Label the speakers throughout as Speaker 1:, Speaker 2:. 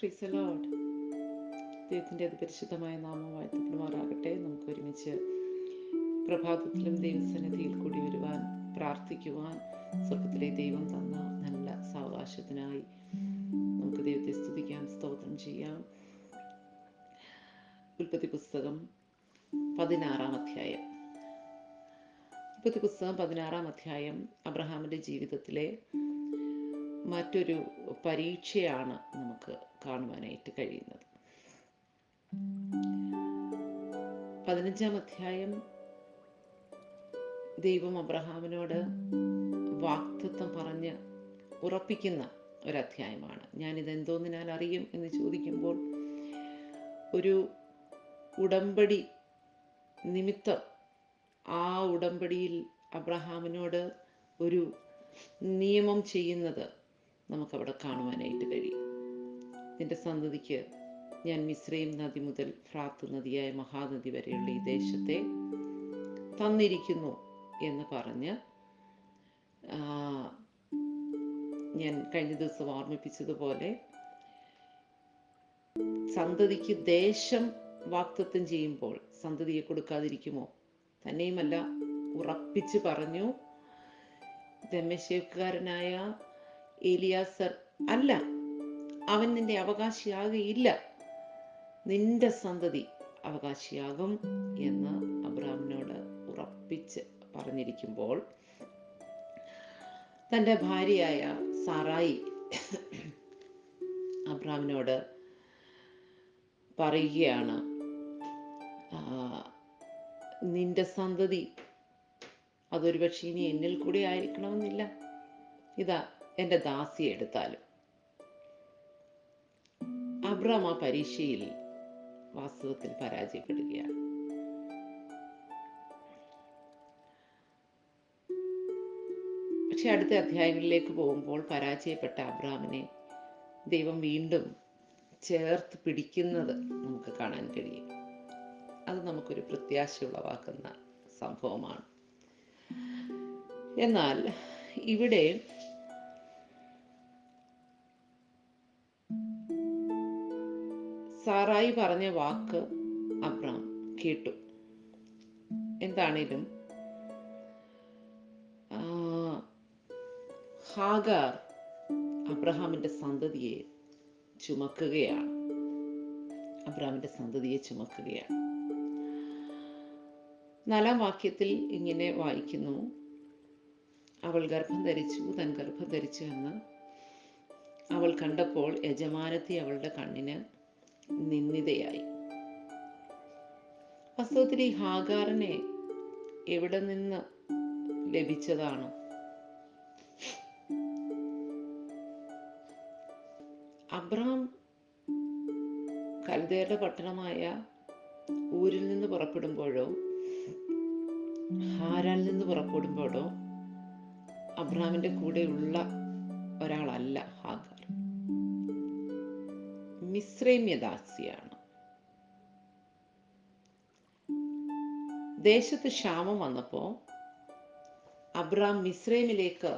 Speaker 1: Praise the Lord. ദൈവത്തിൻ്റെ അതിപരിശുദ്ധമായ നാമം വാഴ്ത്തപ്പെടുമാറാകട്ടെ. നമുക്ക് ഒരുമിച്ച് പ്രഭാതത്തിലും ദൈവസന്നിധിയിൽ കൂടി വരുവാൻ, പ്രാർത്ഥിക്കുവാൻ സ്വർഗത്തിലെ ദൈവം തന്ന നല്ല സാവകാശത്തിനായി നമുക്ക് ദൈവത്തെ സ്തുതിക്കാൻ, സ്തോത്രം ചെയ്യാം. ഉൽപ്പത്തി പുസ്തകം 16-ാം അധ്യായം. ഉൽപ്പത്തി പുസ്തകം 16-ാം അധ്യായം അബ്രഹാമിൻ്റെ ജീവിതത്തിലെ മറ്റൊരു പരീക്ഷയാണ് നമുക്ക് കാണുവാനായിട്ട് കഴിയുന്നത്. 15-ാം അധ്യായം ദൈവം അബ്രഹാമിനോട് വാഗ്ദത്തം പറഞ്ഞ് ഉറപ്പിക്കുന്ന ഒരധ്യായമാണ്. ഞാനിതെന്തോന്നിനാൽ അറിയും എന്ന് ചോദിക്കുമ്പോൾ ഒരു ഉടമ്പടി നിമിത്തം ആ ഉടമ്പടിയിൽ അബ്രഹാമിനോട് ഒരു നിയമം ചെയ്യുന്നത് നമുക്കവിടെ കാണുവാനായിട്ട് കഴിയും. നിന്റെ സന്തതിക്ക് ഞാൻ മിസ്രയീം നദി മുതൽ ഫ്രാത്ത് നദിയായ മഹാനദി വരെയുള്ള ഈ ദേശത്തെ തന്നിരിക്കുന്നു എന്ന് പറഞ്ഞ് ഞാൻ കഴിഞ്ഞ ദിവസം ഓർമ്മിപ്പിച്ചതുപോലെ സന്തതിക്ക് ദേശം വാഗ്ദത്തം ചെയ്യുമ്പോൾ സന്തതിയെ കൊടുക്കാതിരിക്കുമോ? തന്നെയുമല്ല, ഉറപ്പിച്ച് പറഞ്ഞു, ദമ്മേശേക്കുകാരനായ ഏലിയാസർ അല്ല, അവൻ നിന്റെ അവകാശിയാകയില്ല, നിന്റെ സന്തതി അവകാശിയാകും എന്ന് അബ്രഹാമിനോട് ഉറപ്പിച്ച് പറഞ്ഞിരിക്കുമ്പോൾ തൻ്റെ ഭാര്യയായ സാറായി അബ്രഹാമിനോട് പറയുകയാണ്, നിന്റെ സന്തതി അതൊരു പക്ഷേ ഇനി എന്നിൽ കൂടെ ആയിരിക്കണമെന്നില്ല, ഇതാ എൻ്റെ ദാസിയെ എടുത്താലും. അബ്രഹാം ആ പരീക്ഷയിൽ വാസ്തവത്തിൽ പരാജയപ്പെടുകയാണ്. പക്ഷെ അടുത്ത അധ്യായങ്ങളിലേക്ക് പോകുമ്പോൾ പരാജയപ്പെട്ട അബ്രഹാമിനെ ദൈവം വീണ്ടും ചേർത്ത് പിടിക്കുന്നത് നമുക്ക് കാണാൻ കഴിയും. അത് നമുക്കൊരു പ്രത്യാശ ഉളവാക്കുന്ന സംഭവമാണ്. എന്നാൽ ഇവിടെ സാറായി പറഞ്ഞ വാക്ക് അബ്രഹാം കേട്ടു. എന്താണേലും ഹാഗാർ അബ്രഹാമിന്റെ സന്തതിയെ ചുമക്കുകയാണ്. അബ്രഹാമിന്റെ സന്തതിയെ ചുമക്കുകയാണ്. 4-ാം വാക്യത്തിൽ ഇങ്ങനെ വായിക്കുന്നു, അവൾ ഗർഭം ധരിച്ചു, തൻ ഗർഭം ധരിച്ചു എന്ന് അവൾ കണ്ടപ്പോൾ യജമാനത്തി അവളുടെ കണ്ണിന് നിന്ദിതയായി. വാസ്തവത്തിൽ ഈ ഹാഗാറിനെ എവിടെ നിന്ന് ലഭിച്ചതാണ്? അബ്രഹാം കൽദയരുടെ പട്ടണമായ ഊരിൽ നിന്ന് പുറപ്പെടുമ്പോഴോ ഹാരാനിൽ നിന്ന് പുറപ്പെടുമ്പോഴോ അബ്രഹാമിന്റെ കൂടെയുള്ള ഒരാളല്ല ഹാഗാർ. മിസ്രൈമ്യദാസിയാണ്. ദേശത്ത് ക്ഷാമം വന്നപ്പോൾ അബ്രഹാം മിസ്രൈമിലേക്ക്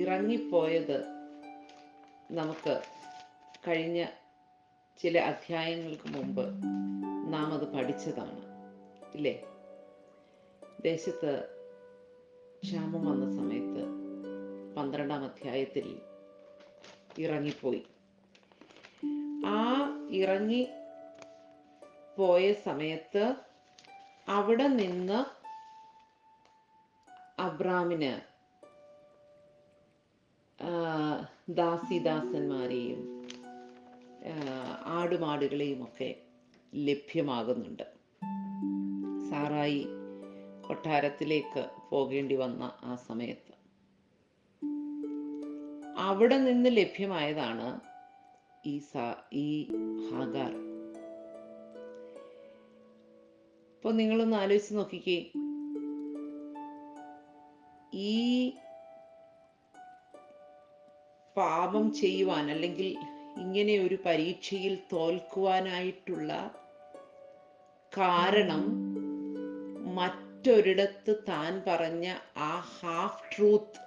Speaker 1: ഇറങ്ങിപ്പോയത് നമുക്ക് കഴിഞ്ഞ ചില അധ്യായങ്ങൾക്ക് മുമ്പ് നാം അത് പഠിച്ചതാണ്, ഇല്ലേ? ദേശത്ത് ക്ഷാമം വന്ന സമയത്ത് 12-ാം അധ്യായത്തിൽ ഇറങ്ങിപ്പോയി. ആ ഇറങ്ങി പോയ സമയത്ത് അവിടെ നിന്ന് അബ്രാമിന് ദാസിദാസന്മാരെയും ആടുമാടുകളെയും ഒക്കെ ലഭ്യമാകുന്നുണ്ട്. സാറായി കൊട്ടാരത്തിലേക്ക് പോകേണ്ടി വന്ന ആ സമയത്ത് അവിടെ നിന്ന് ലഭ്യമായതാണ് ഈ ഹാഗാർ. ഇപ്പൊ നിങ്ങളൊന്ന് ആലോചിച്ച് നോക്കിക്കേ, ഈ പാപം ചെയ്യുവാൻ അല്ലെങ്കിൽ ഇങ്ങനെ ഒരു പരീക്ഷയിൽ തോൽക്കുവാനായിട്ടുള്ള കാരണം മറ്റൊരിടത്ത് താൻ പറഞ്ഞ ആ ഹാഫ് ട്രൂത്ത്,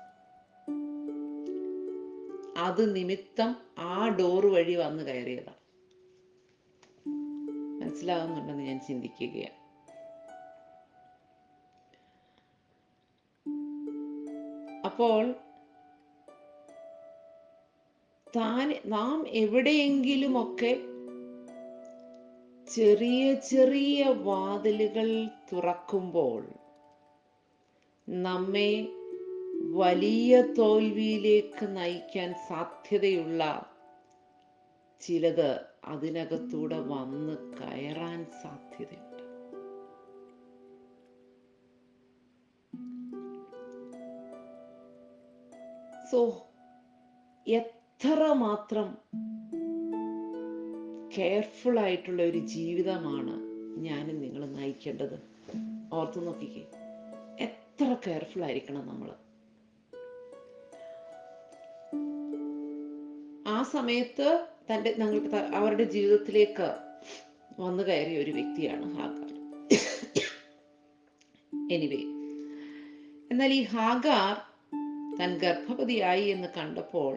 Speaker 1: അത് നിമിത്തം ആ ഡോറ് വഴി വന്ന് കയറിയതാണ്. മനസ്സിലാവുന്നുണ്ടെന്ന് ഞാൻ ചിന്തിക്കുകയാണ്. അപ്പോൾ നാം എവിടെയെങ്കിലുമൊക്കെ ചെറിയ ചെറിയ വാതിലുകൾ തുറക്കുമ്പോൾ നമ്മെ വലിയ തോൽവിയിലേക്ക് നയിക്കാൻ സാധ്യതയുള്ള ചിലത് അതിനകത്തൂടെ വന്ന് കയറാൻ സാധ്യതയുണ്ട്. സോ എത്രമാത്രം കെയർഫുൾ ആയിട്ടുള്ള ഒരു ജീവിതമാണ് ഞാനും നിങ്ങൾ നയിക്കേണ്ടത്. ഓർത്തു നോക്കിക്കേ, എത്ര കെയർഫുൾ ആയിരിക്കണം നമ്മൾ. ആ സമയത്ത് അവരുടെ ജീവിതത്തിലേക്ക് വന്നു കയറിയ ഒരു വ്യക്തിയാണ് ഹാഗാർ. എനിവേ, എന്നാൽ ഈ ഹാഗാർ താൻ ഗർഭവതിയായി എന്ന് കണ്ടപ്പോൾ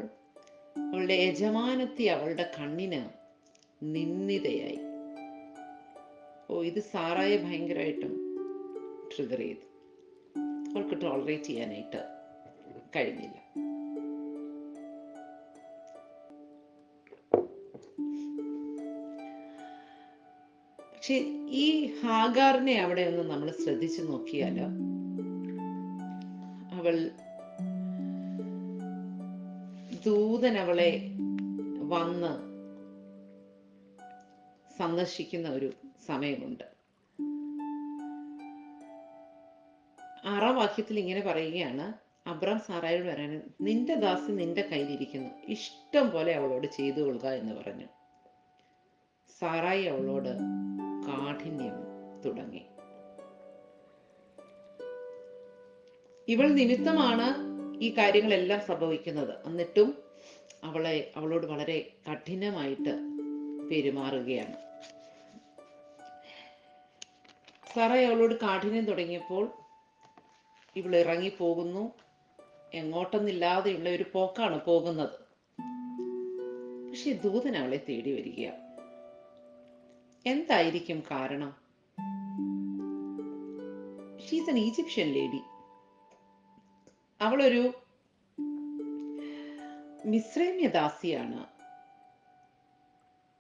Speaker 1: അവളുടെ യജമാനത്തി അവളുടെ കണ്ണിന് നിന്ദിതയായി. ഇത് സാറായെ ഭയങ്കരമായിട്ടും ട്രിഗർ ചെയ്തു. അവൾക്ക് ടോളറേറ്റ് ചെയ്യാനായിട്ട് കഴിഞ്ഞില്ല. പക്ഷെ ഈ ഹാഗാറിനെ അവിടെ ഒന്ന് നമ്മൾ ശ്രദ്ധിച്ചു നോക്കിയാലോ, ദൂതൻ അവളെ വന്ന് സന്ദർശിക്കുന്ന ഒരു സമയമുണ്ട്. 6-ാം വാക്യത്തിൽ ഇങ്ങനെ പറയുകയാണ്, അബ്രാം സാറായോട് പറയാൻ, നിന്റെ ദാസി നിന്റെ കയ്യിലിരിക്കുന്നു, ഇഷ്ടം പോലെ അവളോട് ചെയ്തു കൊള്ളുക എന്ന് പറഞ്ഞു. സാറായി അവളോട് കാഠിന്യം തുടങ്ങി. ഇവൾ നിമിത്തമാണ് ഈ കാര്യങ്ങളെല്ലാം സംഭവിക്കുന്നത്. എന്നിട്ടും അവളോട് വളരെ കഠിനമായിട്ട് പെരുമാറുകയാണ്. സാറായി അവളോട് കാഠിന്യം തുടങ്ങിയപ്പോൾ ഇവൾ ഇറങ്ങിപ്പോകുന്നു. എങ്ങോട്ടെന്നില്ലാതെയുള്ള ഒരു പോക്കാണ് പോകുന്നത്. പക്ഷെ ദൂതൻ അവളെ തേടി വരികയാണ്. എന്തായിരിക്കും കാരണം? She's an Egyptian lady. അവളൊരു മിസ്രൈമ്യ ദാസിയാണ്.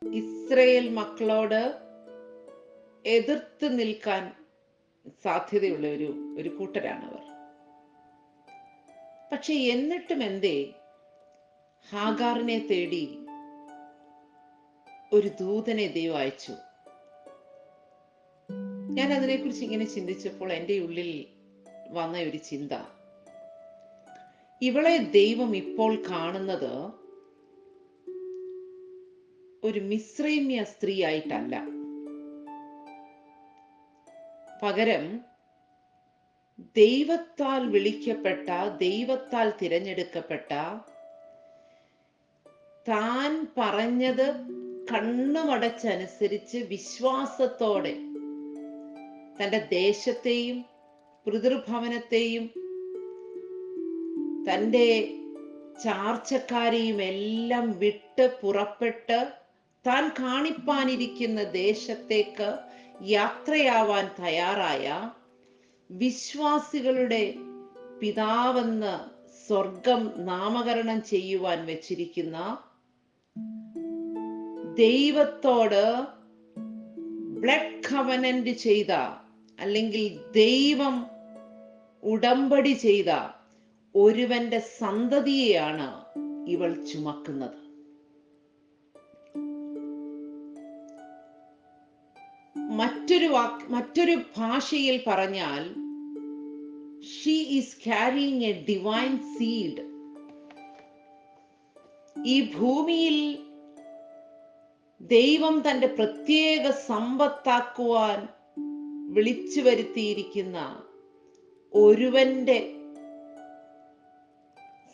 Speaker 1: ഇസ്രയേൽ മക്കളോട് എതിർത്ത് നിൽക്കാൻ സാധ്യതയുള്ള ഒരു കൂട്ടരാണ് അവർ. പക്ഷെ എന്നിട്ടും എന്തേ ഹാഗാറിനെ തേടി ഒരു ദൂതനെ ദൈവം അയച്ചു? ഞാൻ അതിനെക്കുറിച്ച് ഇങ്ങനെ ചിന്തിച്ചപ്പോൾ എൻ്റെ ഉള്ളിൽ വന്ന ഒരു ചിന്ത, ഇവളെ ദൈവം ഇപ്പോൾ കാണുന്നത് ഒരു മിസ്രൈമ്യ സ്ത്രീ ആയിട്ടല്ല, പകരം ദൈവത്താൽ വിളിക്കപ്പെട്ട, ദൈവത്താൽ തിരഞ്ഞെടുക്കപ്പെട്ട, താൻ പറഞ്ഞത് കണ്ണുമടച്ചനുസരിച്ച് വിശ്വാസത്തോടെ തൻ്റെ ദേശത്തെയും പിതൃഭവനത്തെയും തൻ്റെ ചാർച്ചക്കാരെയും എല്ലാം വിട്ട് പുറപ്പെട്ട് താൻ കാണിപ്പാനിരിക്കുന്ന ദേശത്തേക്ക് യാത്രയാവാൻ തയ്യാറായ വിശ്വാസികളുടെ പിതാവെന്ന് സ്വർഗം നാമകരണം ചെയ്യുവാൻ വെച്ചിരിക്കുന്ന ദൈവത്തോട് ബ്ലഡ് കവനന്റ് ചെയ്ത, അല്ലെങ്കിൽ ദൈവം ഉടമ്പടി ചെയ്ത ഒരുവന്റെ സന്തതിയെയാണ് ഇവൾ ചുമക്കുന്നത്. മറ്റൊരു ഭാഷയിൽ പറഞ്ഞാൽ, she is carrying a divine seed. ഈ ഭൂമിയിൽ ദൈവം തന്റെ പ്രത്യേക സമ്പത്താക്കുവാൻ വിളിച്ചു വരുത്തിയിരിക്കുന്ന ഒരുവന്റെ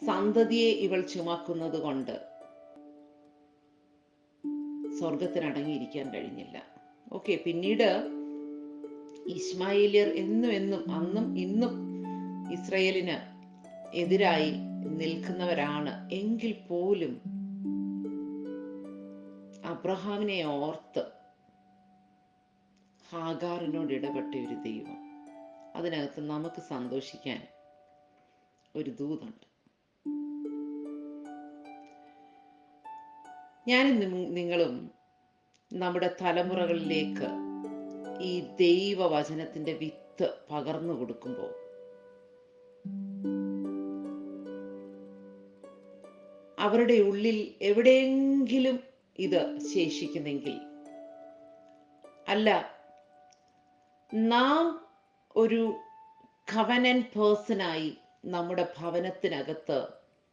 Speaker 1: സന്തതിയെ ഇവൾ ചുമക്കുന്നത് കൊണ്ട് സ്വർഗത്തിന് അടങ്ങിയിരിക്കാൻ കഴിഞ്ഞില്ല. ഓക്കെ, പിന്നീട് ഇസ്മായേലിയർ എന്നും അന്നും ഇന്നും ഇസ്രയേലിന് എതിരായി നിൽക്കുന്നവരാണ് എങ്കിൽ പോലും അബ്രഹാമിനെ ഓർത്ത് ഹാഗാറിനോട് ഇടപെട്ട ഒരു ദൈവം, അതിനകത്ത് നമുക്ക് സന്തോഷിക്കാൻ ഒരു ദൂതുണ്ട്. ഞാനും നിങ്ങളും നമ്മുടെ തലമുറകളിലേക്ക് ഈ ദൈവവചനത്തിന്റെ വിത്ത് പകർന്നു കൊടുക്കുമ്പോൾ അവരുടെ ഉള്ളിൽ എവിടെയെങ്കിലും ഇത് ശേഷിക്കുന്നെങ്കിൽ, അല്ല നാം ഒരു കവനന്റ് പേഴ്സണായി നമ്മുടെ ഭവനത്തിനകത്ത്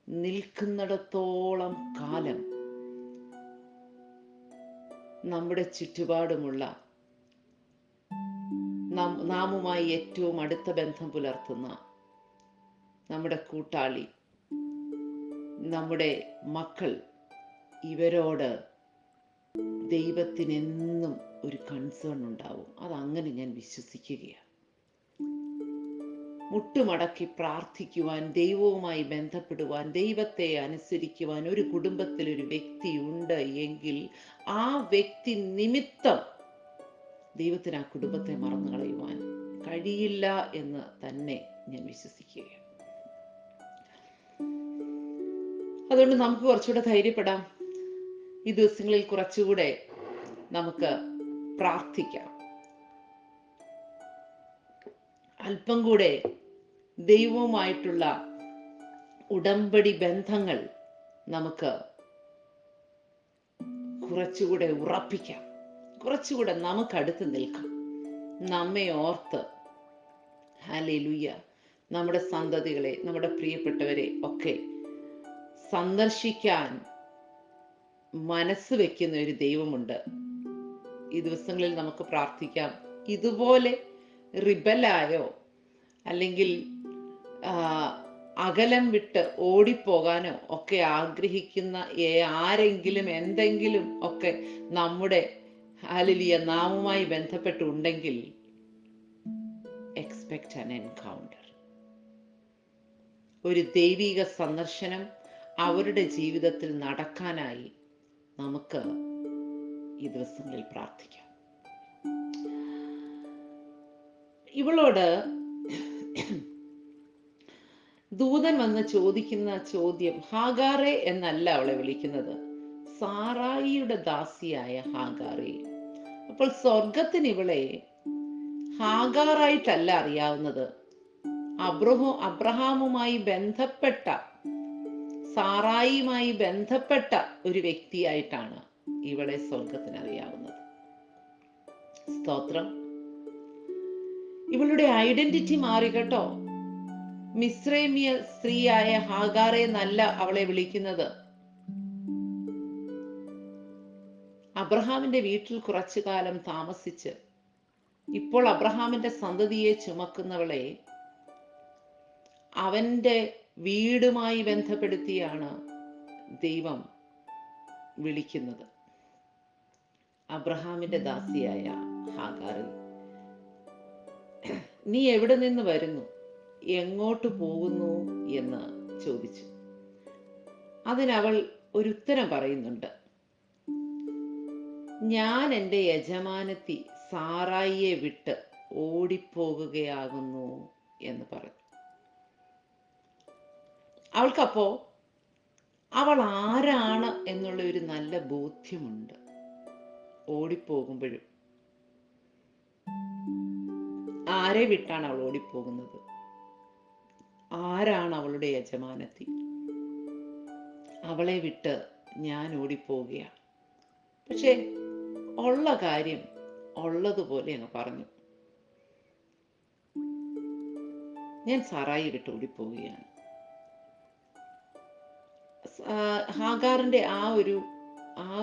Speaker 1: നിൽക്കുന്നിടത്തോളം കാലം നമ്മുടെ ചുറ്റുപാടുമുള്ള നാമുമായി ഏറ്റവും അടുത്ത ബന്ധം പുലർത്തുന്ന നമ്മുടെ കൂട്ടാളി, നമ്മുടെ മക്കൾ, ഇവരോട് ദൈവത്തിനെന്നും ഒരു കൺസേൺ ഉണ്ടാവും. അതങ്ങനെ ഞാൻ വിശ്വസിക്കുകയാണ്. മുട്ടുമടക്കി പ്രാർത്ഥിക്കുവാൻ, ദൈവവുമായി ബന്ധപ്പെടുവാൻ, ദൈവത്തെ അനുസരിക്കുവാൻ ഒരു കുടുംബത്തിൽ ഒരു വ്യക്തി ഉണ്ട് എങ്കിൽ ആ വ്യക്തി നിമിത്തം ദൈവത്തിന് ആ കുടുംബത്തെ മറന്നു കളയുവാൻ കഴിയില്ല എന്ന് തന്നെ ഞാൻ വിശ്വസിക്കുകയാണ്. അതുകൊണ്ട് നമുക്ക് കുറച്ചുകൂടെ ധൈര്യപ്പെടാം. ഈ ദിവസങ്ങളിൽ കുറച്ചുകൂടെ നമുക്ക് പ്രാർത്ഥിക്കാം. അല്പം കൂടെ ദൈവവുമായിട്ടുള്ള ഉടമ്പടി ബന്ധങ്ങൾ നമുക്ക് കുറച്ചുകൂടെ ഉറപ്പിക്കാം. കുറച്ചുകൂടെ നമുക്ക് അടുത്ത് നിൽക്കാം. നമ്മെ ഓർത്ത് ഹല്ലേലൂയ നമ്മുടെ സന്തതികളെ, നമ്മുടെ പ്രിയപ്പെട്ടവരെ ഒക്കെ സന്ദർശിക്കാൻ മനസ്സ് വെക്കുന്ന ഒരു ദൈവമുണ്ട്. ഈ ദിവസങ്ങളിൽ നമുക്ക് പ്രാർത്ഥിക്കാം. ഇതുപോലെ റിബലായോ അല്ലെങ്കിൽ അകലം വിട്ട് ഓടിപ്പോകാനോ ഒക്കെ ആഗ്രഹിക്കുന്ന ആരെങ്കിലും എന്തെങ്കിലും ഒക്കെ നമ്മുടെ ഹല്ലേലൂയ നാമുമായി ബന്ധപ്പെട്ടുണ്ടെങ്കിൽ എക്സ്പെക്ട് ആൻ എൻകൗണ്ടർ. ഒരു ദൈവിക സന്ദർശനം അവരുടെ ജീവിതത്തിൽ നടക്കാനായി നമുക്ക് ഈ ദിവസങ്ങളിൽ പ്രാർത്ഥിക്കാം. ഇവളോട് ദൂതൻ വന്ന് ചോദിക്കുന്ന ചോദ്യം, ഹാഗാറെ എന്നല്ല അവളെ വിളിക്കുന്നത്, സാറായിയുടെ ദാസിയായ ഹാഗാറെ. അപ്പോൾ സ്വർഗത്തിന് ഇവളെ ഹാഗാറായിട്ടല്ല അറിയാവുന്നത്, അബ്രഹാമുമായി ബന്ധപ്പെട്ട, സാറായിയുമായി ബന്ധപ്പെട്ട ഒരു വ്യക്തിയായിട്ടാണ് ഇവളെ സ്വർഗത്തിന് അറിയാവുന്നത്. സ്തോത്രം. ഇവളുടെ ഐഡന്റിറ്റി മാറി കേട്ടോ. മിസ്രൈമിയ സ്ത്രീയായ ഹാഗാറെ എന്നല്ല അവളെ വിളിക്കുന്നത്. അബ്രഹാമിന്റെ വീട്ടിൽ കുറച്ചു കാലം താമസിച്ച് ഇപ്പോൾ അബ്രഹാമിന്റെ സന്തതിയെ ചുമക്കുന്നവളെ അവന്റെ വീടുമായി ബന്ധപ്പെടുത്തിയാണ് ദൈവം വിളിക്കുന്നത്. അബ്രഹാമിന്റെ ദാസിയായ ഹാഗാറെ, നീ എവിടെ നിന്ന് വരുന്നു, എങ്ങോട്ട് പോകുന്നു എന്ന് ചോദിച്ചു. അതിനവൾ ഒരു ഉത്തരം പറയുന്നുണ്ട്. ഞാൻ എൻ്റെ യജമാനത്തി സാറായിയെ വിട്ട് ഓടിപ്പോകുകയാകുന്നു എന്ന് പറഞ്ഞു. അവൾക്കപ്പോ അവൾ ആരാണ് എന്നുള്ള ഒരു നല്ല ബോധ്യമുണ്ട്. ഓടിപ്പോകുമ്പോഴും ആരെ വിട്ടാണ് അവൾ ഓടിപ്പോകുന്നത്? ആരാണ് അവളുടെ യജമാനത്തി? അവളെ വിട്ട് ഞാൻ ഓടിപ്പോവുകയാണ്. പക്ഷെ ഉള്ള കാര്യം ഉള്ളതുപോലെ അങ്ങ് പറഞ്ഞു, ഞാൻ സാറായി വിട്ട് ഓടിപ്പോവുകയാണ്. ഹാഗാറിന്റെ ആ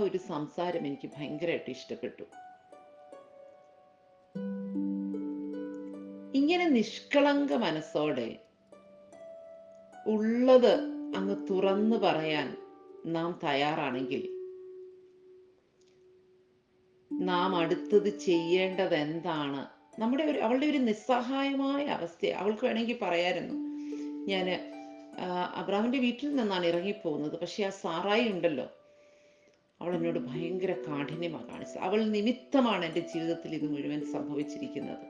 Speaker 1: ഒരു സംസാരം എനിക്ക് ഭയങ്കരമായിട്ട് ഇഷ്ടപ്പെട്ടു. ഇങ്ങനെ നിഷ്കളങ്ക മനസ്സോടെ ഉള്ളത് അങ്ങ് തുറന്നു പറയാൻ നാം തയ്യാറാണെങ്കിൽ നാം അടുത്തത് ചെയ്യേണ്ടത് എന്താണ്? അവളുടെ ഒരു നിസ്സഹായമായ അവസ്ഥ. അവൾക്ക് വേണമെങ്കിൽ പറയായിരുന്നു, ഞാൻ അബ്രാമിന്റെ വീട്ടിൽ നിന്നാണ് ഇറങ്ങിപ്പോകുന്നത്. പക്ഷെ ആ സാറായി ഉണ്ടല്ലോ, അവൾ എന്നോട് ഭയങ്കര കാഠിന്യമാണ് കാണിച്ചത്. അവൾ നിമിത്തമാണ് എൻ്റെ ജീവിതത്തിൽ ഇത് മുഴുവൻ സംഭവിച്ചിരിക്കുന്നത്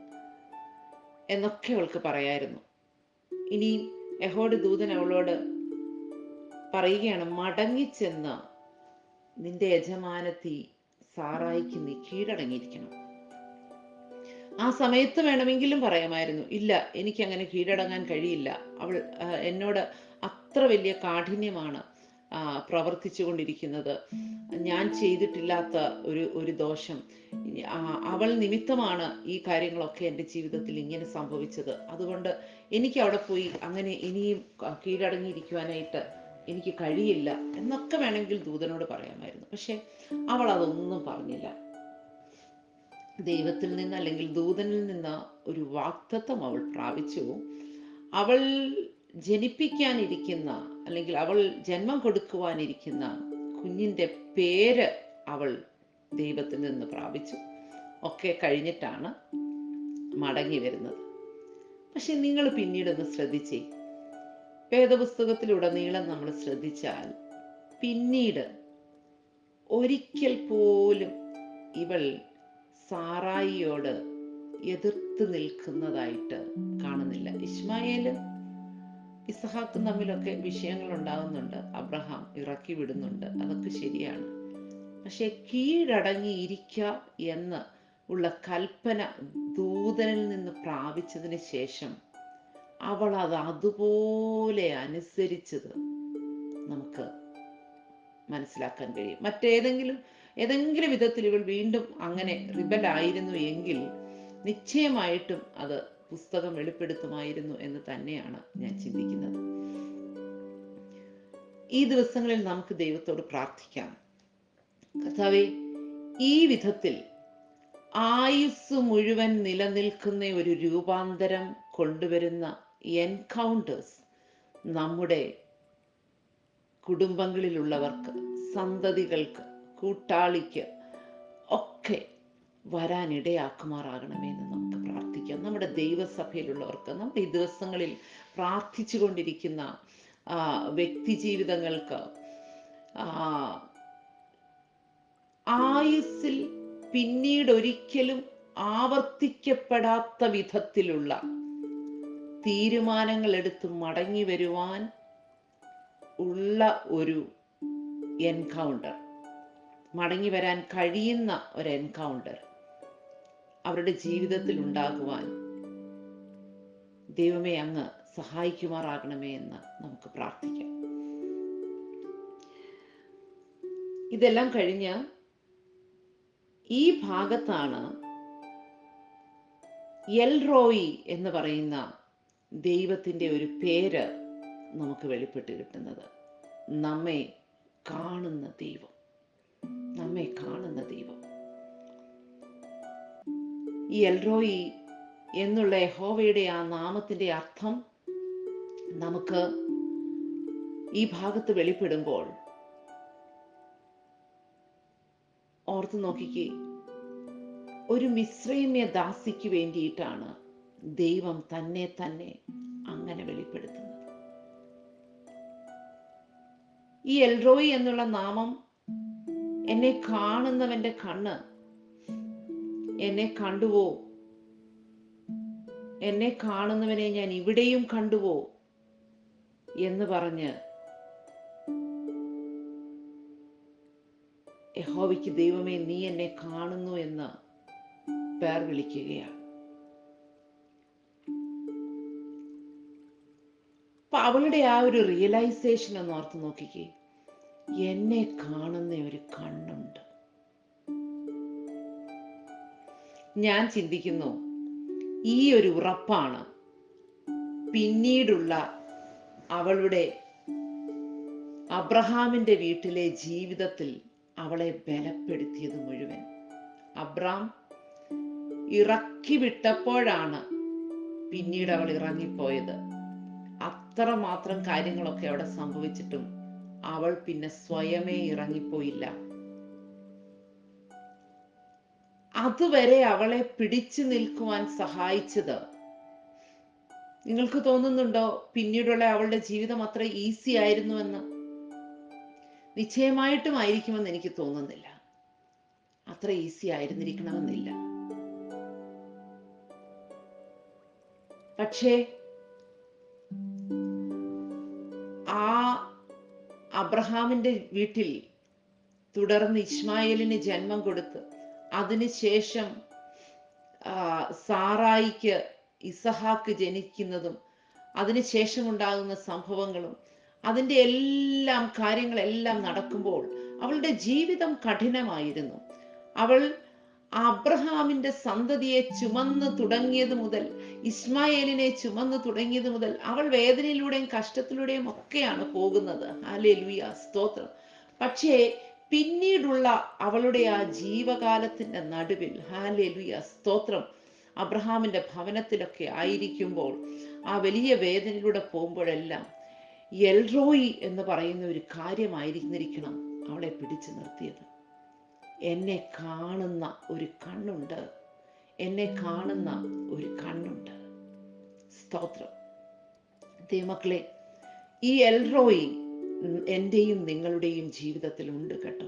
Speaker 1: എന്നൊക്കെ അവൾക്ക് പറയായിരുന്നു. ഇനി യഹോവയുടെ ദൂതൻ അവളോട് പറയുകയാണ്, മടങ്ങിച്ചെന്ന് നിന്റെ യജമാനത്തി സാറായിക്ക് നീ കീഴടങ്ങിയിരിക്കണം. ആ സമയത്ത് വേണമെങ്കിലും പറയാമായിരുന്നു, ഇല്ല, എനിക്ക് അങ്ങനെ കീഴടങ്ങാൻ കഴിയില്ല, അവൾ എന്നോട് അത്ര വലിയ കാഠിന്യമാണ് പ്രവർത്തിച്ചു കൊണ്ടിരിക്കുന്നത്, ഞാൻ ചെയ്തിട്ടില്ലാത്ത ഒരു ദോഷം, അവൾ നിമിത്തമാണ് ഈ കാര്യങ്ങളൊക്കെ എൻ്റെ ജീവിതത്തിൽ ഇങ്ങനെ സംഭവിച്ചത്, അതുകൊണ്ട് എനിക്ക് അവിടെ പോയി അങ്ങനെ ഇനിയും കീഴടങ്ങിയിരിക്കുവാനായിട്ട് എനിക്ക് കഴിയില്ല എന്നൊക്കെ വേണമെങ്കിൽ ദൂതനോട് പറയാമായിരുന്നു. പക്ഷെ അവൾ അതൊന്നും പറഞ്ഞില്ല. ദൈവത്തിൽ നിന്ന് അല്ലെങ്കിൽ ദൂതനിൽ നിന്ന് ഒരു വാഗ്ദത്തം അവൾ പ്രാപിച്ചു. അവൾ ജനിപ്പിക്കാനിരിക്കുന്ന അല്ലെങ്കിൽ അവൾ ജന്മം കൊടുക്കുവാനിരിക്കുന്ന കുഞ്ഞിൻ്റെ പേര് അവൾ ദൈവത്തിൽ നിന്ന് പ്രാപിച്ചു. ഒക്കെ കഴിഞ്ഞിട്ടാണ് മടങ്ങി വരുന്നത്. പക്ഷെ നിങ്ങൾ പിന്നീടൊന്ന് ശ്രദ്ധിച്ചേ, വേദപുസ്തകത്തിലുടനീളം നമ്മൾ ശ്രദ്ധിച്ചാൽ പിന്നീട് ഒരിക്കൽ പോലും ഇവൾ സാറായിയോട് എതിർത്ത് നിൽക്കുന്നതായിട്ട് കാണുന്നില്ല. ഇസ്മായേലും ഇസഹാക്കും തമ്മിലൊക്കെ വിഷയങ്ങൾ ഉണ്ടാകുന്നുണ്ട്, അബ്രഹാം ഇറക്കി വിടുന്നുണ്ട്, അതൊക്കെ ശരിയാണ്. പക്ഷെ കീഴടങ്ങിയിരിക്കുക എന്ന് ഉള്ള കൽപ്പന ദൂതനിൽ നിന്ന് പ്രാപിച്ചതിന് ശേഷം അവൾ അത് അതുപോലെ അനുസരിച്ചത് നമുക്ക് മനസ്സിലാക്കാൻ കഴിയും. ഏതെങ്കിലും വിധത്തിൽ ഇവൾ വീണ്ടും അങ്ങനെ റിബലായിരുന്നു എങ്കിൽ നിശ്ചയമായിട്ടും അത് പുസ്തകം വെളിപ്പെടുത്തുമായിരുന്നു എന്ന് തന്നെയാണ് ഞാൻ ചിന്തിക്കുന്നത്. ഈ ദിവസങ്ങളിൽ നമുക്ക് ദൈവത്തോട് പ്രാർത്ഥിക്കാം, കർത്താവേ, ഈ വിധത്തിൽ ആയുസ് മുഴുവൻ നിലനിൽക്കുന്ന ഒരു രൂപാന്തരം കൊണ്ടുവരുന്ന എൻകൗണ്ടേഴ്സ് നമ്മുടെ കുടുംബങ്ങളിലുള്ളവർക്ക്, സന്തതികൾക്ക്, കൂട്ടാളിക്ക് ഒക്കെ വരാനിടയാക്കുമാറാകണമെന്ന് നമുക്ക് പ്രാർത്ഥിക്കാം. നമ്മുടെ ദൈവസഭയിലുള്ളവർക്ക്, നമ്മുടെ ഈ ദിവസങ്ങളിൽ പ്രാർത്ഥിച്ചു കൊണ്ടിരിക്കുന്ന വ്യക്തി ജീവിതങ്ങൾക്ക് ആയുസ്സിൽ പിന്നീട് ഒരിക്കലും ആവർത്തിക്കപ്പെടാത്ത വിധത്തിലുള്ള തീരുമാനങ്ങൾ എടുത്ത് മടങ്ങി വരുവാൻ ഉള്ള ഒരു എൻകൗണ്ടർ, മടങ്ങി വരാൻ കഴിയുന്ന ഒരു എൻകൗണ്ടർ അവരുടെ ജീവിതത്തിൽ ഉണ്ടാകുവാൻ ദൈവമേ അങ്ങ് സഹായിക്കുമാറാകണമേ എന്ന് നമുക്ക് പ്രാർത്ഥിക്കാം. ഇതെല്ലാം കഴിഞ്ഞ് ഈ ഭാഗത്താണ് എൽ റോയി എന്ന് പറയുന്ന ദൈവത്തിൻ്റെ ഒരു പേര് നമുക്ക് വെളിപ്പെട്ട് കിട്ടുന്നത്. നമ്മെ കാണുന്ന ദൈവം, നമ്മെ കാണുന്ന ദൈവം. ഈ എൽ റോയി എന്നുള്ള യഹോവയുടെ ആ നാമത്തിൻ്റെ അർത്ഥം നമുക്ക് ഈ ഭാഗത്ത് വെളിപ്പെടുമ്പോൾ ഓർത്തു നോക്കിക്കേ, ഒരു മിസ്രൈമ്യ ദാസിക്ക് വേണ്ടിയിട്ടാണ് ദൈവം തന്നെ അങ്ങനെ വെളിപ്പെടുത്തുന്നത്. ഈ എൽറോയി എന്നുള്ള നാമം എന്നെ കാണുന്നവന്റെ കണ്ണ് എന്നെ കണ്ടുവോ, എന്നെ കാണുന്നവനെ ഞാൻ ഇവിടെയും കണ്ടുവോ എന്ന് പറഞ്ഞ് യഹോവയ്ക്ക് ദൈവമേ നീ എന്നെ കാണുന്നു എന്ന് പേർ വിളിക്കുകയാണ്. അപ്പൊ അവളുടെ ആ ഒരു റിയലൈസേഷൻ ഒന്ന് ഓർത്ത് നോക്കിക്കേ, എന്നെ കാണുന്ന ഒരു കണ്ണുണ്ട്. ഞാൻ ചിന്തിക്കുന്നു ഈ ഒരു ഉറപ്പാണ് പിന്നീടുള്ള അവളുടെ അബ്രഹാമിന്റെ വീട്ടിലെ ജീവിതത്തിൽ അവളെ ബലപ്പെടുത്തിയത് മുഴുവൻ. അബ്രാം ഇറക്കി വിട്ടപ്പോഴാണ് പിന്നീട് അവൾ ഇറങ്ങിപ്പോയത്. അത്രമാത്രം കാര്യങ്ങളൊക്കെ അവിടെ സംഭവിച്ചിട്ടും അവൾ പിന്നെ സ്വയമേ ഇറങ്ങിപ്പോയില്ല. അതുവരെ അവളെ പിടിച്ചു നിൽക്കുവാൻ സഹായിച്ചത് നിങ്ങൾക്ക് തോന്നുന്നുണ്ടോ പിന്നീടുള്ള അവളുടെ ജീവിതം അത്ര ഈസി ആയിരുന്നുവെന്ന്? നിശ്ചയമായിട്ടും ആയിരിക്കുമെന്ന് എനിക്ക് തോന്നുന്നില്ല. അത്ര ഈസി ആയിരുന്നിരിക്കണമെന്നില്ല. പക്ഷേ ആ അബ്രഹാമിന്റെ വീട്ടിൽ തുടർന്ന് ഇസ്മായേലിന് ജന്മം കൊടുത്ത് അതിനുശേഷം സാറായിക്ക് ഇസഹാക്ക് ജനിക്കുന്നതും അതിനുശേഷം ഉണ്ടാകുന്ന സംഭവങ്ങളും അതിൻ്റെ എല്ലാം കാര്യങ്ങളെല്ലാം നടക്കുമ്പോൾ അവളുടെ ജീവിതം കഠിനമായിരുന്നു. അവൾ അബ്രഹാമിന്റെ സന്തതിയെ ചുമന്നു തുടങ്ങിയത് മുതൽ, ഇസ്മായേലിനെ ചുമന്നു തുടങ്ങിയത് മുതൽ അവൾ വേദനയിലൂടെയും കഷ്ടത്തിലൂടെയും ഒക്കെയാണ് പോകുന്നത്. ഹല്ലേലൂയ, സ്തോത്രം. പക്ഷേ പിന്നീടുള്ള അവളുടെ ആ ജീവകാലത്തിന്റെ നടുവിൽ, ഹല്ലേലൂയ, സ്തോത്രം, അബ്രഹാമിന്റെ ഭവനത്തിലൊക്കെ ആയിരിക്കുമ്പോൾ ആ വലിയ വേദനയിലൂടെ പോകുമ്പോഴെല്ലാം എൽറോയി എന്ന് പറയുന്ന ഒരു കാര്യമായിരുന്നിരിക്കണം അവളെ പിടിച്ചു നിർത്തിയത്. എന്നെ കാണുന്ന ഒരു കണ്ണുണ്ട്, എന്നെ കാണുന്ന ഒരു കണ്ണുണ്ട്. സ്തോത്രം. ദൈവമക്കളെ, ഈ എൽറോയി എൻ്റെയും നിങ്ങളുടെയും ജീവിതത്തിൽ ഉണ്ട് കേട്ടോ.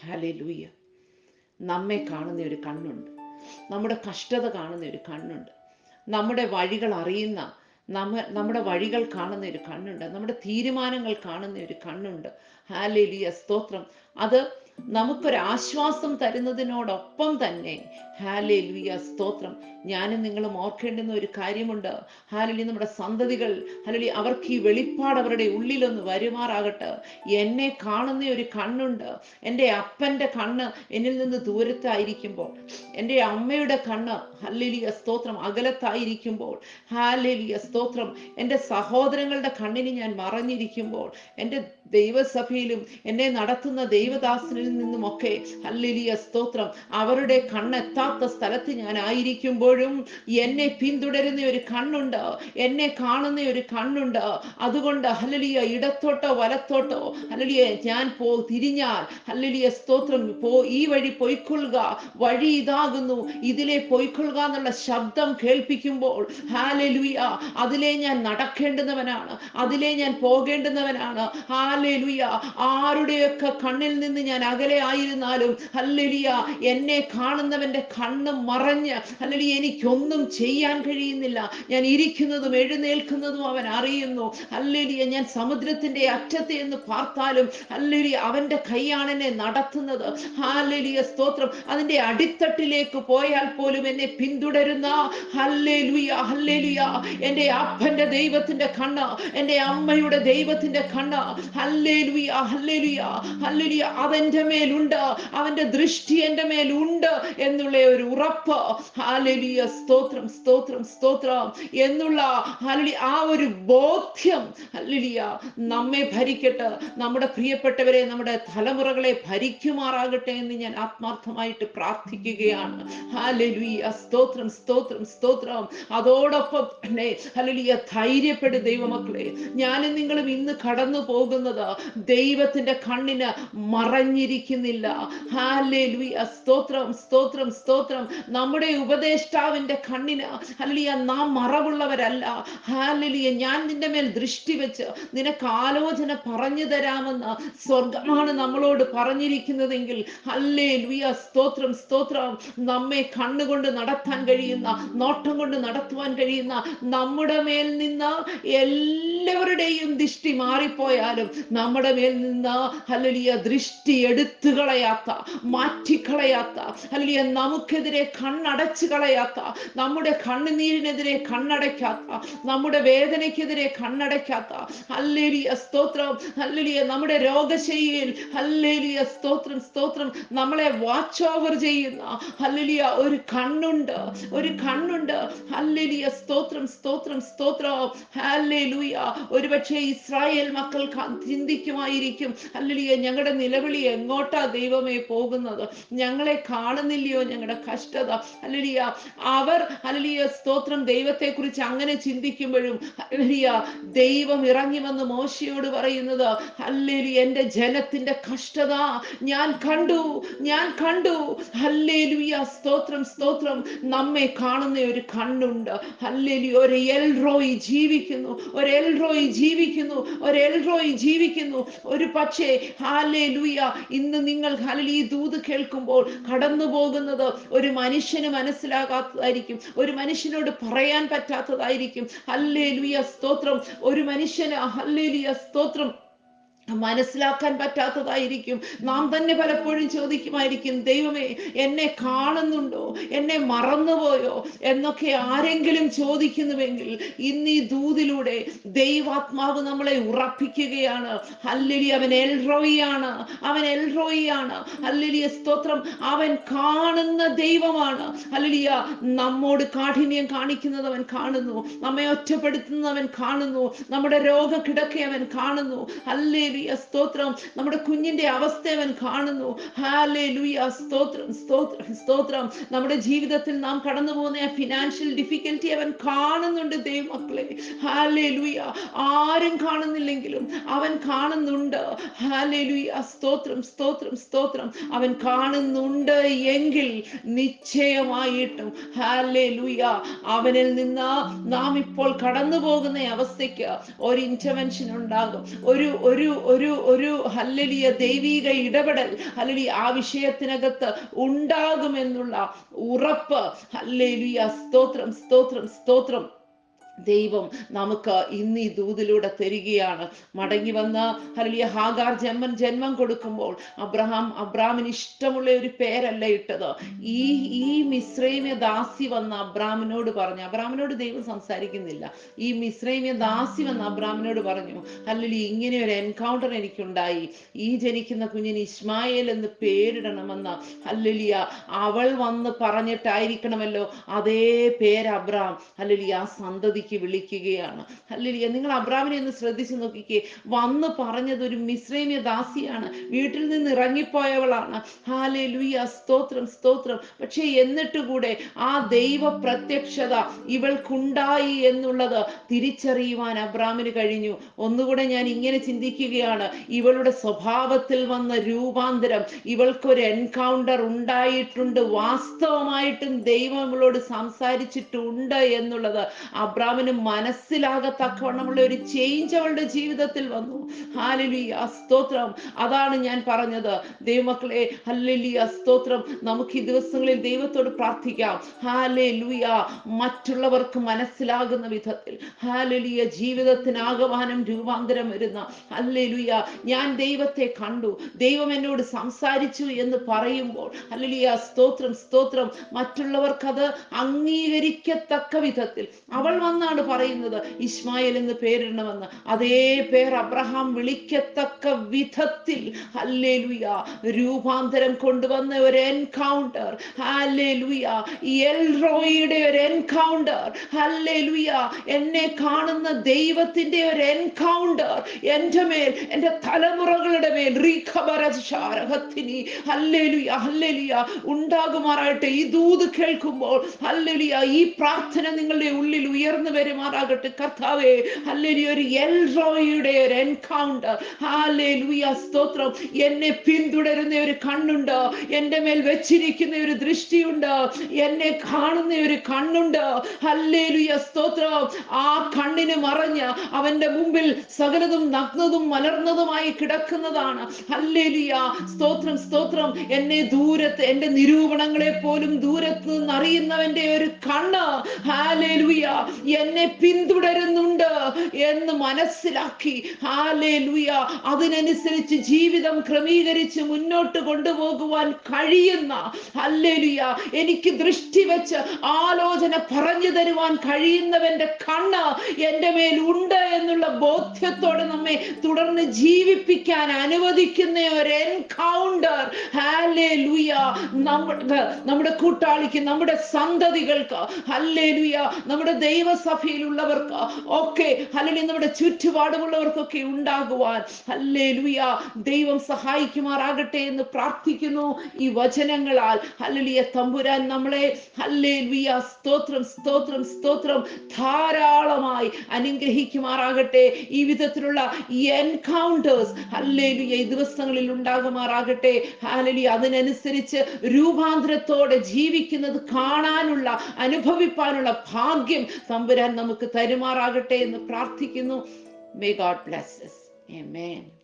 Speaker 1: ഹല്ലേലൂയ. നമ്മെ കാണുന്ന ഒരു കണ്ണുണ്ട്, നമ്മുടെ കഷ്ടത കാണുന്ന ഒരു കണ്ണുണ്ട്, നമ്മുടെ വഴികൾ അറിയുന്ന, നമ്മുടെ വഴികൾ കാണുന്ന ഒരു കണ്ണുണ്ട്, നമ്മുടെ തീരുമാനങ്ങൾ കാണുന്ന ഒരു കണ്ണുണ്ട്. ഹല്ലേലൂയ, സ്തോത്രം. അത് നമുക്കൊരാശ്വാസം തരുന്നതിനോടൊപ്പം തന്നെ, ഹല്ലേലൂയ, സ്തോത്രം, ഞാനും നിങ്ങളും ഓർക്കേണ്ടുന്ന ഒരു കാര്യമുണ്ട്. ഹല്ലേലൂയ, നമ്മുടെ സന്തതികൾ, ഹല്ലേലൂയ, അവർക്ക് ഈ വെളിപ്പാട് അവരുടെ ഉള്ളിലൊന്ന് വരുമാറാകട്ടെ. എന്നെ കാണുന്ന ഒരു കണ്ണുണ്ട്. എൻ്റെ അപ്പൻ്റെ കണ്ണ് എന്നിൽ നിന്ന് ദൂരത്തായിരിക്കുമ്പോൾ, എൻ്റെ അമ്മയുടെ കണ്ണ്, ഹല്ലേലൂയ, സ്തോത്രം, അകലത്തായിരിക്കുമ്പോൾ, ഹല്ലേലൂയ, സ്തോത്രം, എൻ്റെ സഹോദരങ്ങളുടെ കണ്ണിന് ഞാൻ മറഞ്ഞിരിക്കുമ്പോൾ, എൻ്റെ ദൈവസഭയിലും എന്നെ നടത്തുന്ന ദൈവദാസനിൽ നിന്നുമൊക്കെ, ഹല്ലേലൂയ, സ്തോത്രം, അവരുടെ കണ്ണെത്താത്ത സ്ഥലത്ത് ഞാൻ ആയിരിക്കുമ്പോഴും എന്നെ പിന്തുടരുന്ന ഒരു കണ്ണുണ്ട്, എന്നെ കാണുന്ന ഒരു കണ്ണുണ്ട്. അതുകൊണ്ട് ഹല്ലേലൂയ, ഇടത്തോട്ടോ വലത്തോട്ടോ, ഹല്ലേലൂയ, ഞാൻ തിരിഞ്ഞാൽ, ഹല്ലേലൂയ, സ്തോത്രം, ഈ വഴി പൊയ്ക്കൊള്ളുക, വഴി ഇതാകുന്നു, ഇതിലെ പൊയ്ക്കൊള്ളുക എന്നുള്ള ശബ്ദം കേൾപ്പിക്കുമ്പോൾ, ഹല്ലേലൂയ, അതിലെ ഞാൻ നടക്കേണ്ടുന്നവനാണ്, അതിലെ ഞാൻ പോകേണ്ടുന്നവനാണ്. ഹല്ലേലൂയ, ആരുടെയൊക്കെ കണ്ണിൽ നിന്ന് ഞാൻ അകലെ ആയിരുന്നാലും, ഹല്ലേലൂയ, എന്നെ കാണുന്നവന്റെ കണ്ണ് മറഞ്ഞ്, ഹല്ലേലൂയ, എനിക്കൊന്നും ചെയ്യാൻ കഴിയുന്നില്ല. ഞാൻ ഇരിക്കുന്നതും എഴുന്നേൽക്കുന്നതും അവൻ അറിയുന്നു. ഹല്ലേലൂയ, ഞാൻ സമുദ്രത്തിന്റെ അറ്റത്ത് എന്ന് പാർത്താലും, ഹല്ലേലൂയ, അവന്റെ കൈയാണ് എന്നെ നടത്തുന്നത്. ഹല്ലേലൂയ, സ്തോത്രം, അതിന്റെ അടിത്തട്ടിലേക്ക് പോയാൽ പോലും എന്നെ പിന്തുടരുന്ന, ഹല്ലേലൂയ, ഹല്ലേലൂയ, എൻ്റെ അപ്പന്റെ ദൈവത്തിന്റെ കണ്ണ്, എൻ്റെ അമ്മയുടെ ദൈവത്തിന്റെ കണ്ണ്, ഹല്ലേലൂയ, ഹല്ലേലൂയ, ഹല്ലേലൂയ, അതെന്റെ മേലുണ്ട്, അവന്റെ ദൃഷ്ടി എൻ്റെ മേലുണ്ട് എന്നുള്ള ഒരു ഉറപ്പ്, ഹല്ലേലൂയ, സ്തോത്രം, സ്തോത്രം, സ്തോത്രം എന്നുള്ള, ഹല്ലേലൂയ, ആ ഒരു ബോധ്യം, ഹല്ലേലൂയ, നമ്മെ ഭരിക്കട്ടെ, നമ്മുടെ പ്രിയപ്പെട്ടവരെ, നമ്മുടെ തലമുറകളെ ഭരിക്കുമാറാകട്ടെ എന്ന് ഞാൻ ആത്മാർത്ഥമായിട്ട് പ്രാർത്ഥിക്കുകയാണ്. ഹല്ലേലൂയ, സ്തോത്രം, സ്തോത്രം, സ്തോത്രം. അതോടൊപ്പം തന്നെ, ഹല്ലേലൂയ, ധൈര്യപ്പെടും ദൈവമക്കളെ. ഞാനും നിങ്ങളും ഇന്ന് കടന്നു പോകുന്നത് ദൈവത്തിന്റെ കണ്ണിന് മറഞ്ഞിരിക്കുന്നില്ല. ഹല്ലേലൂയ, സ്തോത്രം, സ്തോത്രം, സ്തോത്രം. നമ്മുടെ ഉപദേഷ്ടാവിന്റെ കണ്ണിന്, ഹല്ലേലൂയ, നാം മറവുള്ളവരല്ല. ഹല്ലേലൂയ, ഞാൻ നിന്റെ മേൽ ദൃഷ്ടി വെച്ച് നിനക്ക് ആലോചന പറഞ്ഞു തരാമെന്ന് സ്വർഗമാണ് നമ്മളോട് പറഞ്ഞിരിക്കുന്നതെങ്കിൽ, ഹല്ലേലൂയ, സ്തോത്രം, സ്തോത്രം, നമ്മെ കണ്ണുകൊണ്ട് നടത്താൻ കഴിയുന്ന, നോട്ടം കൊണ്ട് നടത്തുവാൻ കഴിയുന്ന, നമ്മുടെ മേൽ നിന്ന് എല്ലാവരുടെയും ദൃഷ്ടി മാറിപ്പോയാലും നമ്മുടെ മേൽ നിന്ന്, ഹല്ലേലൂയ, ദൃഷ്ടി എടുത്തു കളയാത്ത, മാറ്റിക്കളയാത്ത, ഹല്ലേലൂയ, നമുക്കെതിരെ കണ്ണടച്ചു കളയാത്ത, നമ്മുടെ കണ്ണുനീരിനെതിരെ കണ്ണടയ്ക്കാത്ത, നമ്മുടെ വേദനയ്ക്കെതിരെ കണ്ണടയ്ക്കാത്ത, ഹല്ലേലൂയ, സ്തോത്രം, ഹല്ലേലൂയ, നമ്മുടെ രോഗശൈലിയിൽ, ഹല്ലേലൂയ, സ്തോത്രം, സ്തോത്രം, നമ്മളെ വാച്ച് ഓവർ ചെയ്യുന്ന, ഹല്ലേലൂയ, ഒരു കണ്ണുണ്ട്, ഒരു കണ്ണുണ്ട്. ഹല്ലേലൂയ, സ്തോത്രം, സ്തോത്രം, സ്തോത്രം, ഹല്ലേലൂയ. ഒരുപക്ഷെ ഇസ്രായേൽ മക്കൾ ചിന്തിക്കുമായിരിക്കും, ഹല്ലേലൂയ, ഞങ്ങളുടെ നിലവിളി എങ്ങോട്ടാ ദൈവമേ പോകുന്നത്? ഞങ്ങളെ കാണുന്നില്ലയോ ഞങ്ങളുടെ കഷ്ടത? ഹല്ലേലൂയ. അവർ ഹല്ലേലൂയ സ്തോത്രം ദൈവത്തെ കുറിച്ച് അങ്ങനെ ചിന്തിക്കുമ്പോഴും ഹല്ലേലൂയ ദൈവം ഇറങ്ങി വന്ന് മോശയോട് പറയുന്നത്, ഹല്ലേലൂയ, എന്റെ ജനത്തിന്റെ കഷ്ടത ഞാൻ കണ്ടു, ഞാൻ കണ്ടു. ഹല്ലേലൂയ സ്തോത്രം സ്തോത്രം. നമ്മെ കാണുന്ന ഒരു കണ്ണുണ്ട്. ഹല്ലേലൂയ. ഒരു എൽറോയി ജീവിക്കുന്നു, ഒരു എൽറോയി ജീവിക്കുന്നു, ഒരു എൽറോയി ജീവിക്കുന്നു. ഒരു പക്ഷേ ഹല്ലേലൂയ ഇന്ന് നിങ്ങൾ ഹല്ലേലൂയ ദൂത് കേൾക്കുമ്പോൾ കടന്നു പോകുന്നത് ഒരു മനുഷ്യന് മനസ്സിലാകാത്തതായിരിക്കും, ഒരു മനുഷ്യനോട് പറയാൻ പറ്റാത്തതായിരിക്കും. ഹല്ലേലൂയ സ്തോത്രം. ഒരു മനുഷ്യന് ഹല്ലേലൂയ സ്തോത്രം മനസ്സിലാക്കാൻ പറ്റാത്തതായിരിക്കും. നാം തന്നെ പലപ്പോഴും ചോദിക്കുമായിരിക്കും, ദൈവമേ എന്നെ കാണുന്നുണ്ടോ, എന്നെ മറന്നുപോയോ എന്നൊക്കെ ആരെങ്കിലും ചോദിക്കുന്നുവെങ്കിൽ ഇന്ന് ഈ ദൂതിലൂടെ ദൈവാത്മാവ് നമ്മളെ ഉറപ്പിക്കുകയാണ്. ഹല്ലേലൂയ. അവൻ എൽറോയിയാണ്, അവൻ എൽറോയിയാണ്. ഹല്ലേലൂയ സ്തോത്രം. അവൻ കാണുന്ന ദൈവമാണ്. ഹല്ലേലൂയ. നമ്മോട് കാഠിന്യം കാണിക്കുന്നത് അവൻ കാണുന്നു, നമ്മെ ഒറ്റപ്പെടുത്തുന്നത് അവൻ കാണുന്നു, നമ്മുടെ രോഗക്കിടക്കെ അവൻ കാണുന്നു. ഹല്ലേലൂയ സ്തോത്രം. നമ്മുടെ കുഞ്ഞിന്റെ അവസ്ഥ അവൻ കാണുന്നു. ഹല്ലേലൂയ സ്തോത്രം സ്തോത്രം സ്തോത്രം. നമ്മുടെ ജീവിതത്തിൽ നാം കടന്നു പോകുന്ന ഫിനാൻഷ്യൽ ഡിഫിക്കൽറ്റി അവൻ കാണുന്നുണ്ട് ദൈവമക്കളെ. ഹല്ലേലൂയ. ആരും കാണുന്നില്ലെങ്കിലും അവൻ കാണുന്നുണ്ട്. ഹല്ലേലൂയ സ്തോത്രം സ്തോത്രം സ്തോത്രം. അവൻ കാണുന്നുണ്ട് എങ്കിൽ നിശ്ചയമായിട്ടും ഹല്ലേലൂയ അവനിൽ നിന്ന് നാം ഇപ്പോൾ കടന്നു പോകുന്ന അവസ്ഥയ്ക്ക് ഒരു ഇന്റർവെൻഷൻ ഉണ്ടാകും, ഒരു ഒരു ഒരു ഒരു ഹല്ലേലൂയ ദൈവിക ഇടപെടൽ ഹല്ലേലൂയ ആ വിഷയത്തിനകത്ത് ഉണ്ടാകുമെന്നുള്ള ഉറപ്പ് ഹല്ലേലൂയ സ്തോത്രം സ്തോത്രം സ്തോത്രം ദൈവം നമുക്ക് ഇന്ന് ഈ ദൂതിലൂടെ തരികയാണ്. മടങ്ങി വന്ന ഹല്ലേലൂയ ഹാഗാർ ജന്മം കൊടുക്കുമ്പോൾ അബ്രാമിന് ഇഷ്ടമുള്ള ഒരു പേരല്ല ഇട്ടത്. ഈ മിസ്രൈമ്യ ദാസി വന്ന അബ്രാമിനോട് പറഞ്ഞു, അബ്രാമിനോട് ദൈവം സംസാരിക്കുന്നില്ല, ഈ മിസ്രൈമ്യ ദാസി വന്ന അബ്രാമിനോട് പറഞ്ഞു, ഹല്ലേലൂയ ഇങ്ങനെ ഒരു എൻകൗണ്ടർ എനിക്കുണ്ടായി, ഈ ജനിക്കുന്ന കുഞ്ഞിന് ഇസ്മായേൽ എന്ന് പേരിടണമെന്ന് ഹല്ലേലൂയ അവൾ വന്ന് പറഞ്ഞിട്ടായിരിക്കണമല്ലോ അതേ പേര് അബ്രാം ഹല്ലേലൂയ ആ സന്തതി വിളിക്കുകയാണ്. ഹല്ലേലൂയ. നിങ്ങൾ അബ്രാമിനെ ഒന്ന് ശ്രദ്ധിച്ചു നോക്കിക്കേ. വന്ന് പറഞ്ഞത് ഒരു മിസ്രൈമ്യ ദാസിയാണ്, വീട്ടിൽ നിന്ന് ഇറങ്ങിപ്പോയവളാണ്. ഹല്ലേലൂയ സ്തോത്രം സ്തോത്രം. പക്ഷെ എന്നിട്ട് കൂടെ ആ ദൈവ പ്രത്യക്ഷത ഇവൾക്കുണ്ടായി എന്നുള്ളത് തിരിച്ചറിയുവാൻ അബ്രാമിന് കഴിഞ്ഞു. ഒന്നുകൂടെ ഞാൻ ഇങ്ങനെ ചിന്തിക്കുകയാണ്, ഇവളുടെ സ്വഭാവത്തിൽ വന്ന രൂപാന്തരം, ഇവൾക്കൊരു എൻകൗണ്ടർ ഉണ്ടായിട്ടുണ്ട്, വാസ്തവമായിട്ടും ദൈവം ഇവളോട് സംസാരിച്ചിട്ടുണ്ട് എന്നുള്ളത് അബ്രാമിന് മനസ്സിലാകത്തക്കവണ്ണമുള്ള ഒരു ചേഞ്ച് അവളുടെ ജീവിതത്തിൽ വന്നു. ഹല്ലേലൂയ സ്തോത്രം. അതാണ് ഞാൻ പറഞ്ഞത് ദൈവമക്കളെ. ഹല്ലേലൂയ സ്തോത്രം. നമുക്ക് ഈ ദിവസങ്ങളിൽ ദൈവത്തോട് പ്രാർത്ഥിക്കാം. ഹല്ലേലൂയ മറ്റുള്ളവർക്ക് മനസ്സിലാകുന്ന വിധത്തിൽ ഹല്ലേലൂയ ജീവിതത്തിനാകമാനം രൂപാന്തരം വരുന്ന ഹല്ലേലൂയ ഞാൻ ദൈവത്തെ കണ്ടു, ദൈവം എന്നോട് സംസാരിച്ചു എന്ന് പറയുമ്പോൾ ഹല്ലേലൂയ സ്തോത്രം സ്തോത്രം മറ്റുള്ളവർക്കത് അംഗീകരിക്കത്തക്ക വിധത്തിൽ അവൾ വന്നാണ് പറയുന്നത് ഇസ്മായേൽ എന്ന് പേരിടണമെന്ന്. അതേ പേർ അബ്രഹാം വിളിക്കത്തക്ക വിധത്തിൽ ഹല്ലേലൂയ രൂപാന്തരം കൊണ്ടുവന്ന ഒരു എൻകൗണ്ടർ. ഹല്ലേലൂയ എൽറോയിയുടെ ഒരു എൻകൗണ്ടർ. ഹല്ലേലൂയ എന്നെ കാണുന്ന ദൈവത്തിന്റെ ഒരു എൻകൗണ്ടർ എന്റെ മേൽ, എന്റെ തലമുറകളുടെ മേൽ ഹല്ലേലൂയ ഹല്ലേലൂയ ഉണ്ടാകുമാറാകട്ടെ. ഈ ദൂത് കേൾക്കുമ്പോൾ ഹല്ലേലൂയ ഈ പ്രാർത്ഥന നിങ്ങളുടെ ഉള്ളിൽ ഉയർന്നു വരുമാറാകട്ടെ. കർത്താവേ ഹല്ലേലൂയ ഒരു എൽറോയിയുടെ ഒരു എൻകൗണ്ടർ. ഹല്ലേലൂയ സ്തോത്രം. എന്നെ പിന്തുടരുന്ന ഒരു കണ്ണുണ്ട്, എന്റെ മേൽ വെച്ചിരിക്കുന്ന ഒരു ദൃഷ്ടിയുണ്ട്, എന്നെ കാണുന്ന ഒരു കണ്ണുണ്ട്. ഹല്ലേലൂയ സ്തോത്രം. ആ കണ്ണിന് മറഞ്ഞ് അവന്റെ മുമ്പിൽ സകലതും നഗ്നതും മലർന്നതുമായി കിടക്കുന്നതാണ്. ഹല്ലേലൂയ സ്തോത്രം സ്തോത്രം. എന്നെ ദൂരത്ത്, എന്റെ നിരൂപണങ്ങളെ പോലും ദൂരത്ത് നിന്ന് അറിയുന്നവന്റെ ഒരു കണ്ണ് ഹല്ലേലൂയ എന്നെ പിന്തുടരുന്നുണ്ട് എന്ന് മനസ്സിലാക്കി ഹല്ലേലൂയ അതിനനുസരിച്ച് ജീവിതം ക്രമീകരിച്ച് മുന്നോട്ട് കൊണ്ടുപോകുവാൻ കഴിയുന്ന ഹല്ലേലൂയ എനിക്ക് ദൃഷ്ടി വെച്ച് ആലോചന പറഞ്ഞു തരുവാൻ കഴിയുന്നവന്റെ കണ്ണ് എന്റെ മേൽ ഉണ്ട് എന്നുള്ള ബോധ്യത്തോടെ നമ്മെ തുടർന്ന് ജീവിപ്പിക്കാൻ അനുവദിക്കുന്ന ഒരു എൻകൗണ്ടർ ഹല്ലേലൂയ നമ്മുടെ കൂട്ടാളിക്ക്, നമ്മുടെ സന്തതികൾക്ക്, ഹല്ലേലൂയ നമ്മുടെ ദൈവസഭയിലുള്ളവർക്ക് ഒക്കെ, ഹല്ലേലൂയ നമ്മുടെ ചുറ്റുപാടുമുള്ളവർക്കൊക്കെ ഉണ്ടാകുവാൻ ഹല്ലേലൂയ ദൈവം സഹായിക്കുമാറാകട്ടെ എന്ന് പ്രാർത്ഥിക്കുന്നു. ഈ വചനങ്ങളാൽ ഹല്ലേലൂയ തമ്പുരാൻ നമ്മളെ ഹല്ലേലൂയ സ്തോത്രം സ്തോത്രം സ്തോത്രം ധാരാളമായി അനുഗ്രഹിക്കുമാറാകട്ടെ. ഈ വിധത്തിലുള്ള എൻകൗണ്ടേഴ്സ് ഹല്ലേലൂയ ഈ ദിവസങ്ങളിൽ ഉണ്ടാകുമാറാകട്ടെ. ഹല്ലേലൂയ അതിനനുസരിച്ച് രൂപാന്തരത്തോടെ ജീവിക്കുന്നത് കാണാനുള്ള, അനുഭവിപ്പാനുള്ള ഭാഗ്യം തമ്പുരാൻ നമുക്ക് തരുമാറാകട്ടെ എന്ന് പ്രാർത്ഥിക്കുന്നു. May God bless us. Amen.